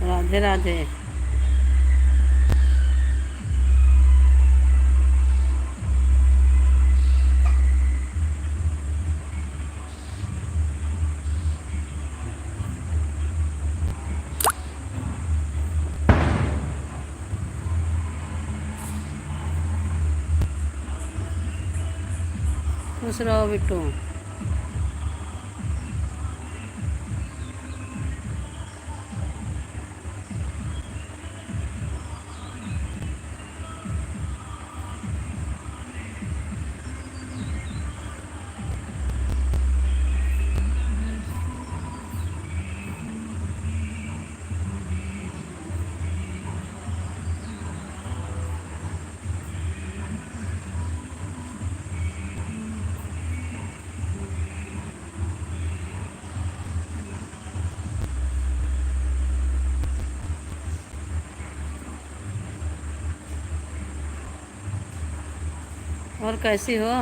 राधे राधे। खुश रहो बिट्टू। और कैसी हो?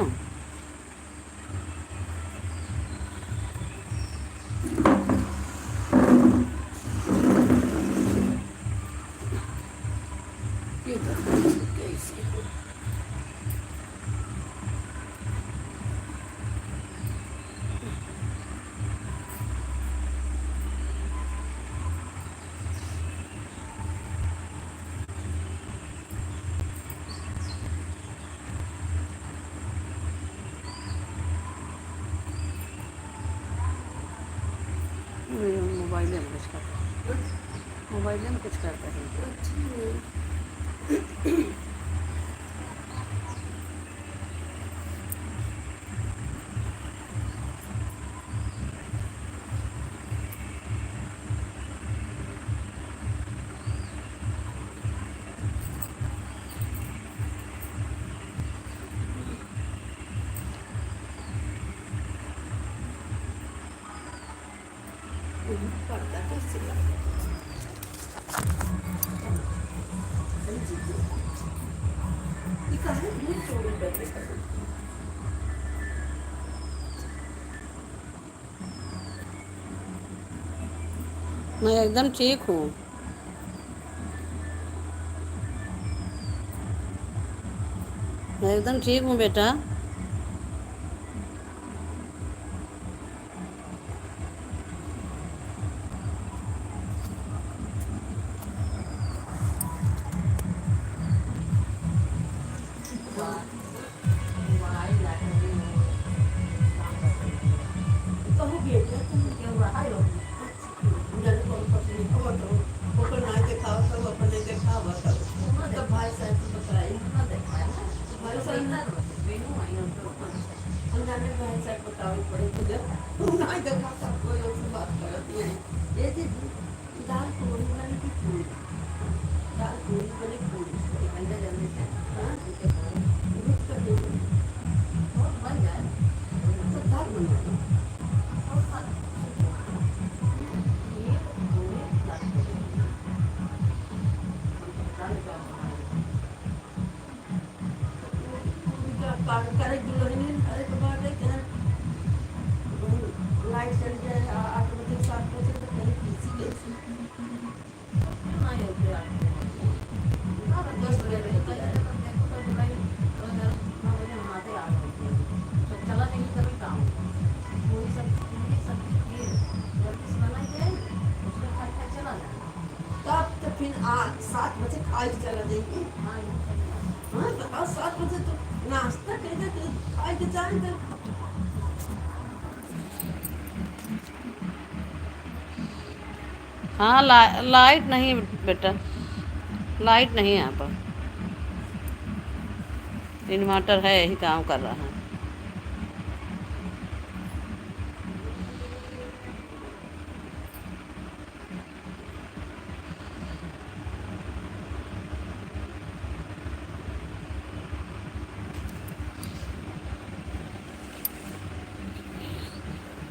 मोबाइल में कुछ करता है, मोबाइल में कुछ करता है। मैं एकदम ठीक हूँ। मैं एकदम ठीक हूँ बेटा। पूरी दाल पूरी बने पूरी अंडा जलने से हाँ उनके बाद मिक्स कर देंगे और बन जाए तो दाल बन जाए और ये पूरे दाल को दाल का करे गिलोनी अरे तो बात है क्या लाइट चल जाए 8 बजे 7 बजे तो कहीं किसी कैसी ना ये पे 10 बजे रहती है देखो तो भाई अगर 9 बजे हम आते आ गए तो चला नहीं कभी काम पूरी सब्जी खीर जल्दी से बनाई जाएगी उसमें खा चला जाए तब तो फिर 7 बजे खा के चला जाएंगे हाँ तो 7 बजे तो नाश्ता करके खा के जाएंगे हाँ लाइट नहीं बेटा, लाइट नहीं है यहाँ पर। इन्वर्टर है, यही काम कर रहा है।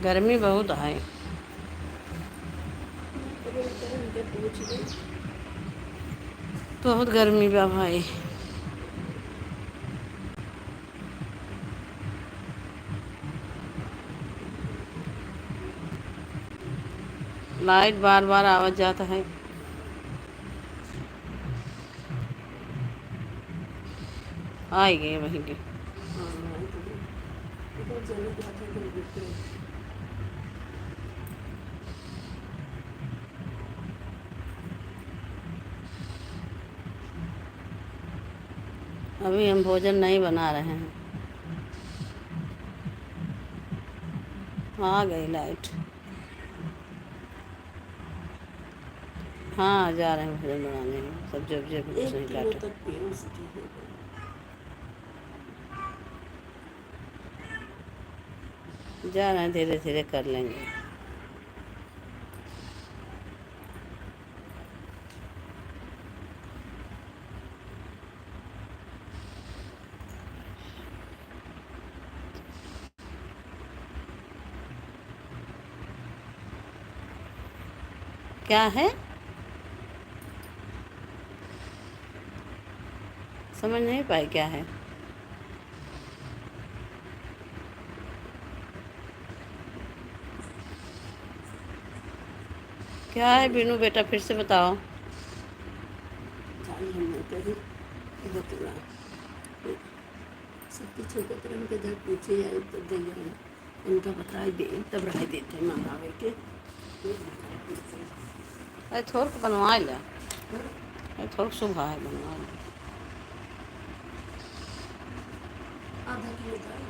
गर्मी बहुत है। बहुत गर्मी बा भाई। लाइट बार बार आवाज जाता है। आई गई वहीं के। अभी हम भोजन नहीं बना रहे हैं। आ गई लाइट। हाँ जा रहे हैं भोजन बनाने, सब्जी वब्जी कुछ नहीं काटे। जा रहे हैं, धीरे धीरे कर लेंगे। क्या है समझ नहीं पाई क्या है। क्या है बीनू बेटा, फिर से बताओ। पूछे तब इनका बताई दे तब रह देते मंगावे के अरे थोड़ा बनवा ले, अरे थोड़ा सुबह है बनवा ले। आधा किलो दाल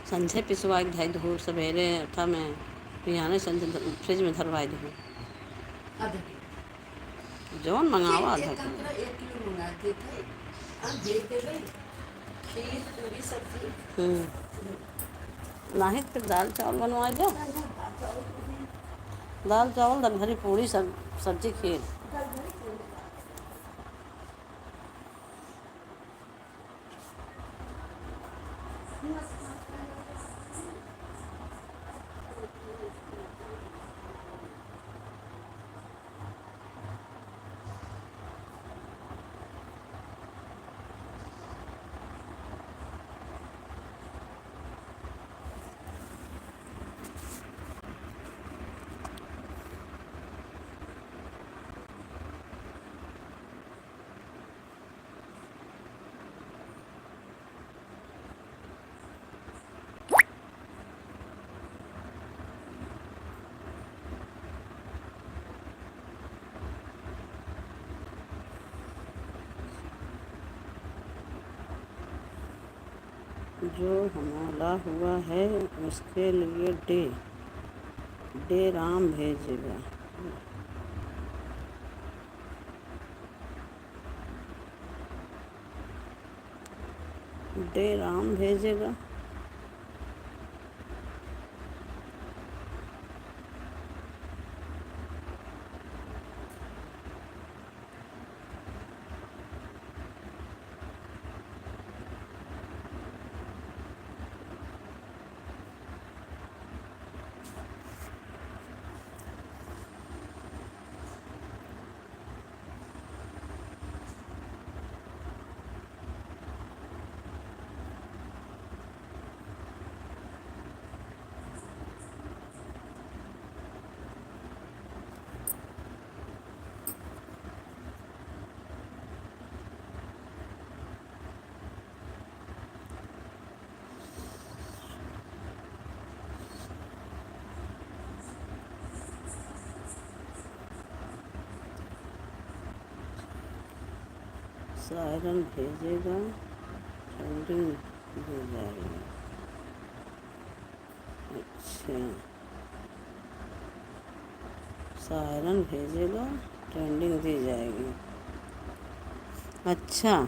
संझे पिसवाई धाई धूर सवेरे था मैं बिहाने संझे फ्रिज में धरवाई दूँ। आधा किलो जौन मंगावा आधा एक किलो। 1 किलो मंगाते थे अब दे देवे खीर पूरी सब्जी नहीं फिर दाल चावल बनवा दो। दाल चावल दाल भरी पूरी सब्जी खीर। जो हमला हुआ है उसके लिए डे राम भेजेगा। डे राम भेजेगा। सायरन भेजेगा, ट्रेंडिंग दे जाएगी। अच्छा, सायरन भेजेगा, ट्रेंडिंग दी जाएगी। अच्छा,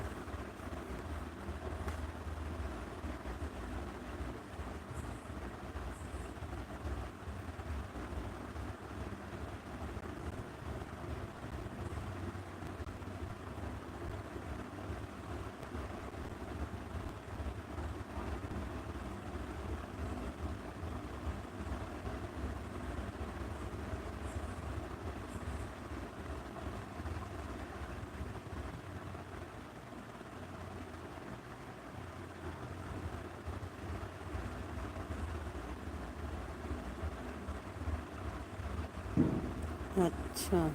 अच्छा,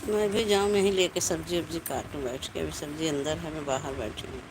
मैं भी जाऊँ, मैं ही लेके सब्जी वब्जी काटूँ बैठ के। अभी सब्जी अंदर है, मैं बाहर बैठी हूँ।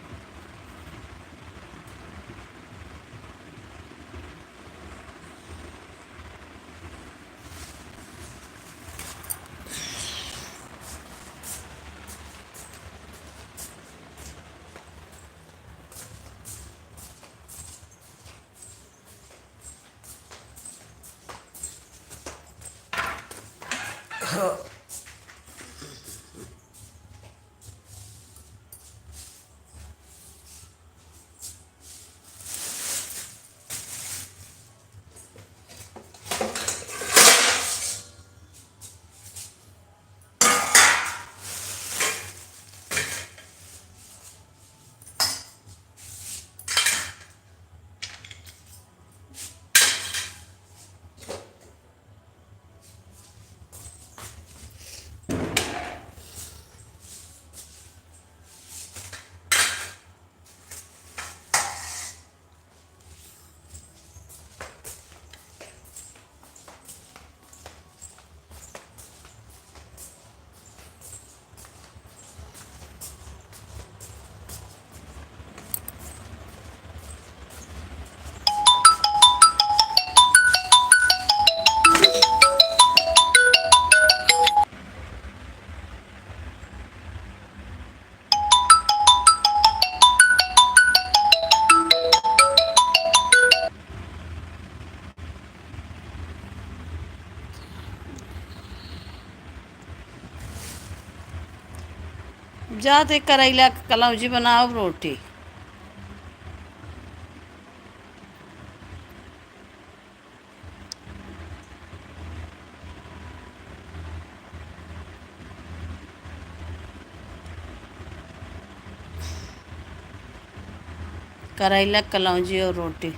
जा तो करैला के कलौजी बनाओ, रोटी। करैला कलौजी और रोटी।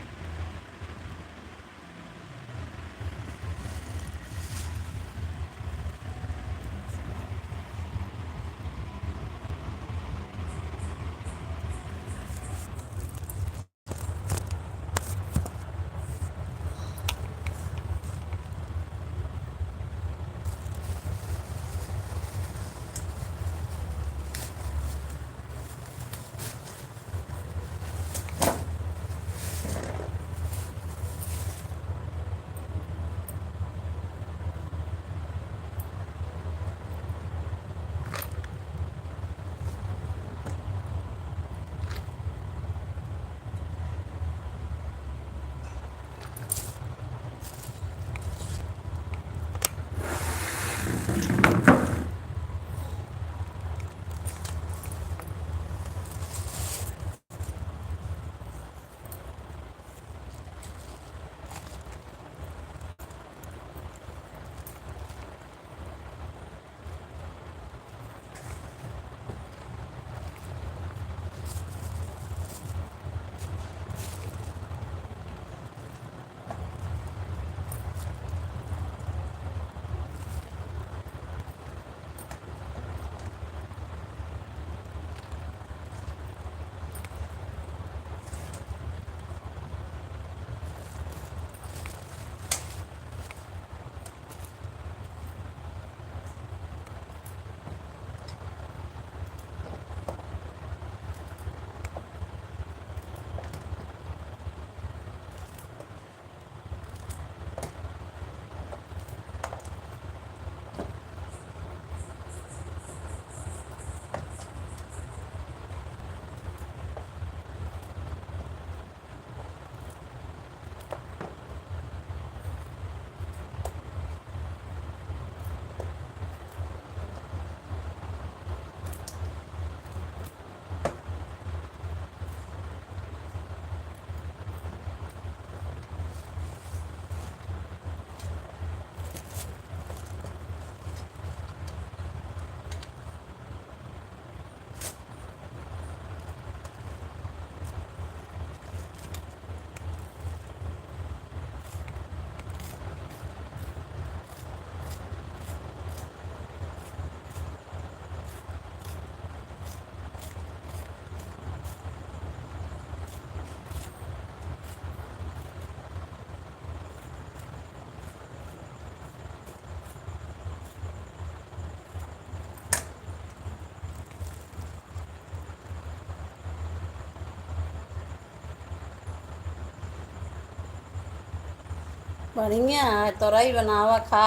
बढ़िया है, तोरई बनावा खा।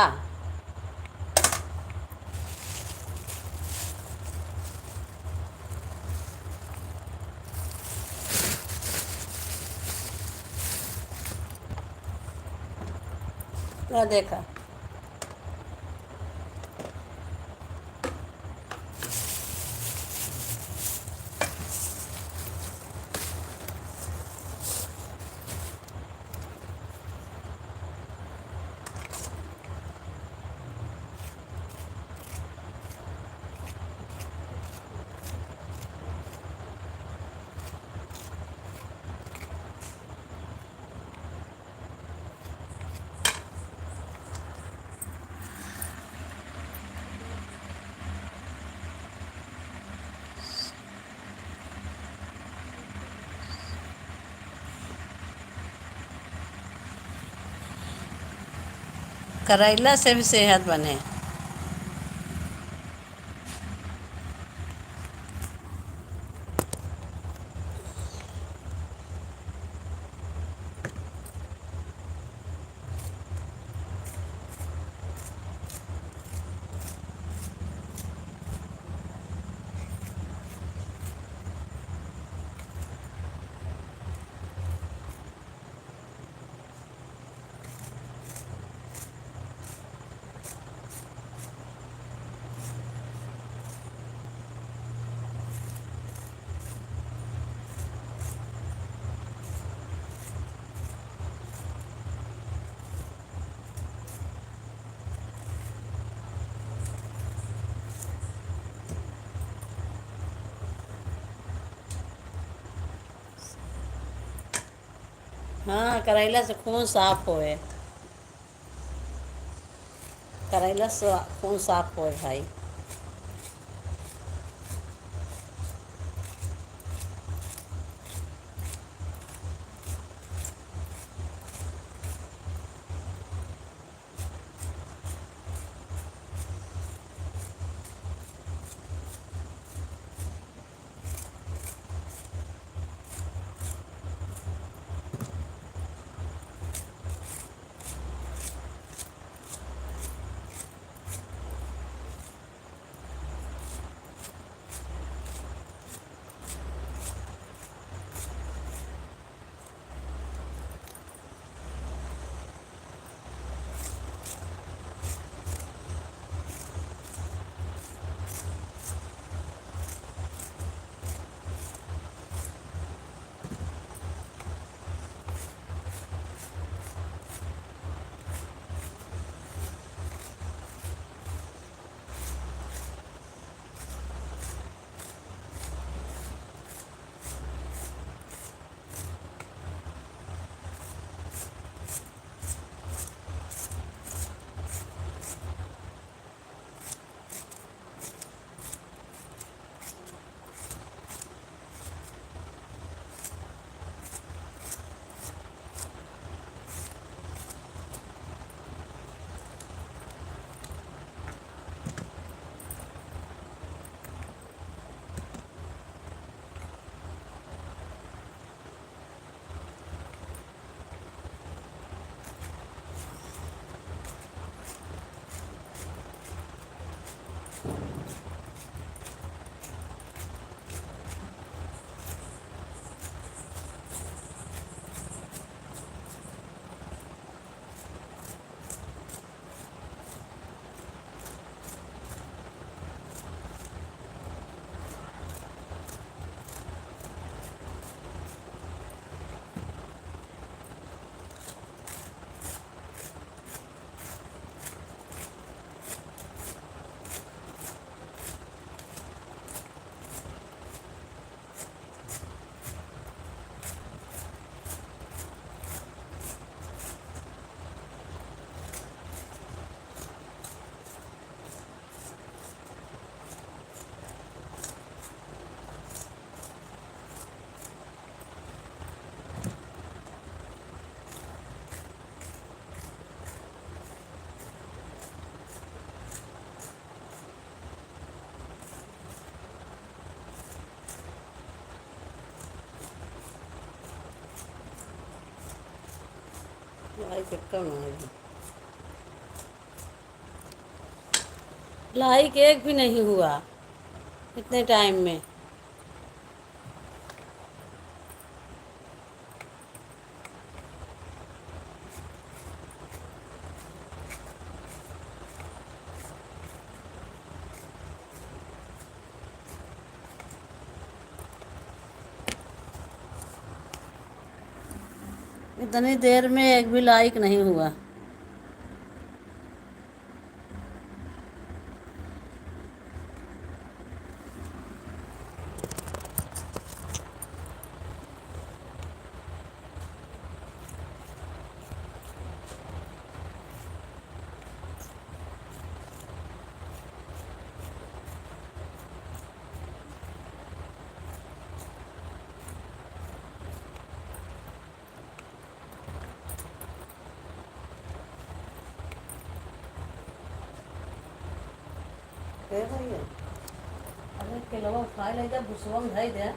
ना देखा। करेला से भी सेहत बने। हाँ, करेला से खून साफ होए। करेला से खून साफ होए भाई। लाइक कम आएगी। लाइक एक भी नहीं हुआ इतने टाइम में। इतनी देर में एक भी लाइक नहीं हुआ। कह रही है अरे किलो फ्राई ले जा भुसवम धई दे।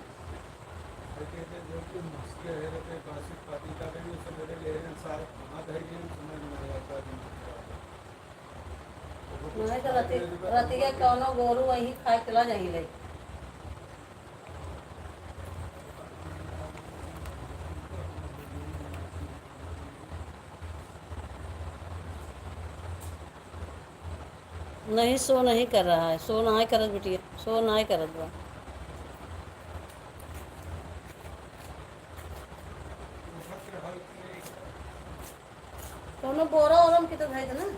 नहीं तो रति के कौनो गोरू वही खाए चला जाही ले। नहीं सो नहीं कर रहा है, सो ना करत बिटिया, सो ना करत बा। कौनो बोरा ओरम की तो धई दे ना।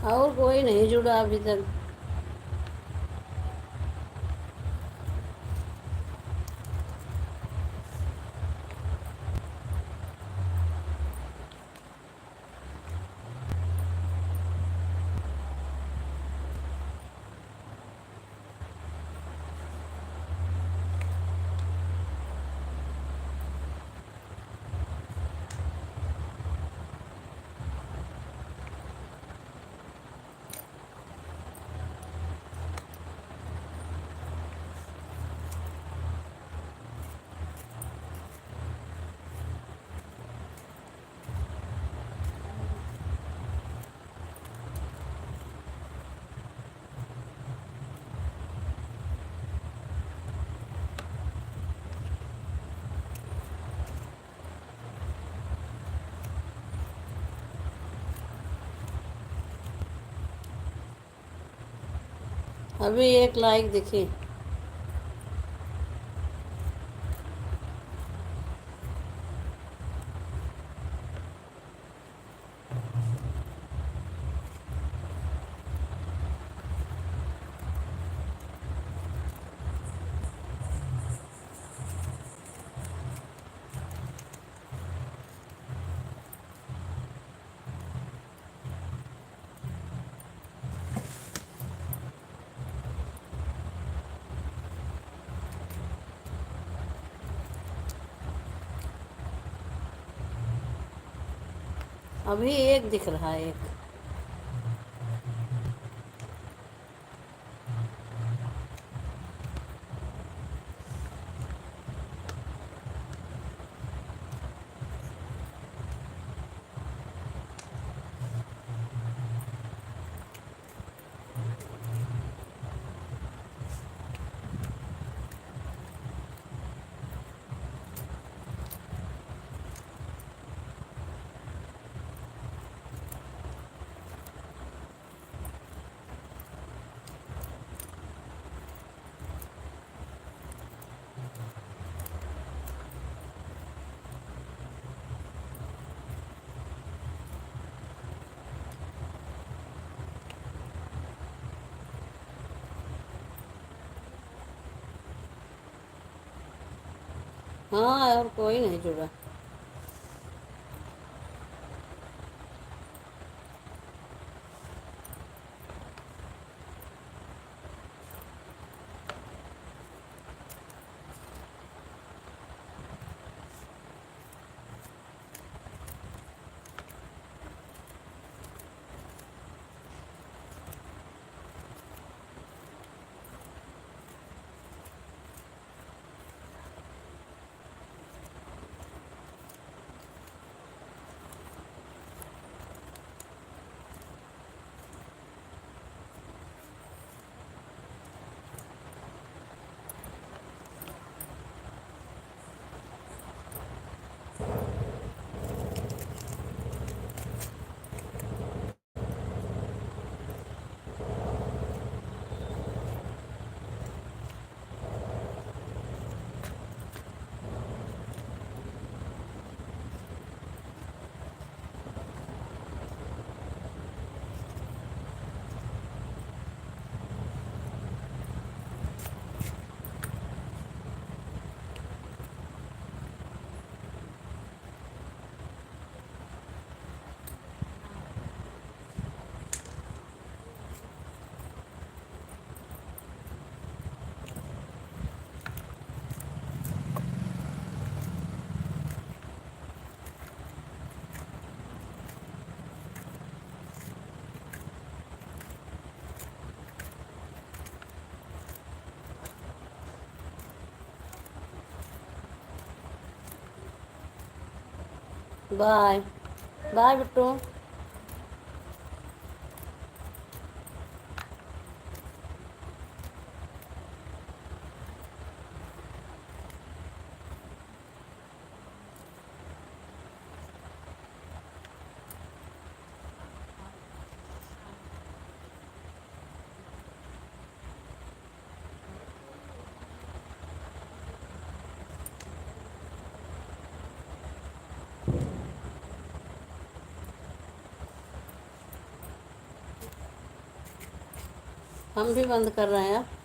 और कोई नहीं जुड़ा अभी तक। अभी एक लाइक दिखी। अभी एक दिख रहा है, एक। हाँ, और कोई नहीं जुड़ा। Bye bye Bittu. हम भी बंद कर रहे हैं अब।